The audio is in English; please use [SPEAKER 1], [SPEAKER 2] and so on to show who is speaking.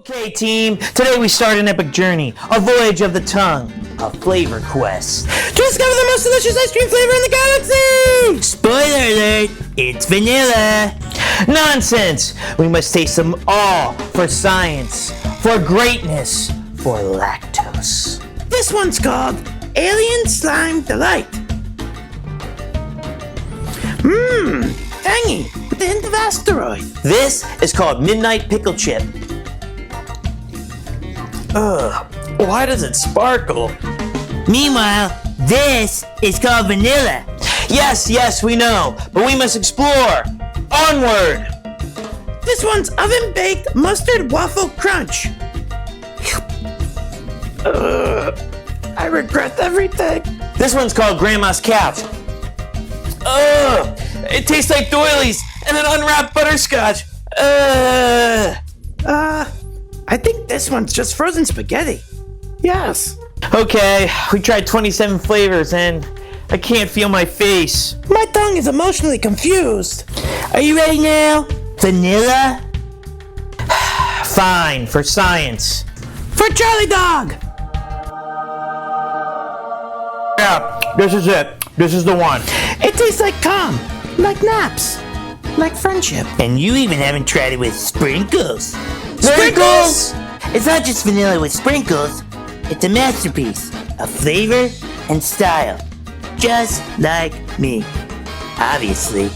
[SPEAKER 1] Okay, team, today we start an epic journey, a voyage of the tongue, a flavor quest.
[SPEAKER 2] To discover the most delicious ice cream flavor in the galaxy!
[SPEAKER 1] Spoiler alert, it's vanilla. Nonsense! We must taste them all for science, for greatness, for lactose.
[SPEAKER 2] This one's called Alien Slime Delight. Tangy, with a hint of asteroid.
[SPEAKER 1] This is called Midnight Pickle Chip. Why does it sparkle?
[SPEAKER 3] Meanwhile, this is called vanilla.
[SPEAKER 1] Yes, we know, but we must explore. Onward!
[SPEAKER 2] This one's oven-baked mustard waffle crunch. I regret everything.
[SPEAKER 1] This one's called Grandma's Couch. It tastes like doilies and an unwrapped butterscotch.
[SPEAKER 2] I think this one's just frozen spaghetti. Yes.
[SPEAKER 1] Okay, we tried 27 flavors and I can't feel my face.
[SPEAKER 2] My tongue is emotionally confused.
[SPEAKER 3] Are you ready now? Vanilla?
[SPEAKER 1] Fine, for science.
[SPEAKER 2] For Charlie Dog.
[SPEAKER 1] Yeah, this is it. This is the one.
[SPEAKER 2] It tastes like calm, like naps, like friendship.
[SPEAKER 3] And you even haven't tried it with sprinkles.
[SPEAKER 1] Sprinkles!
[SPEAKER 3] It's not just vanilla with sprinkles. It's a masterpiece of flavor and style. Just like me. Obviously.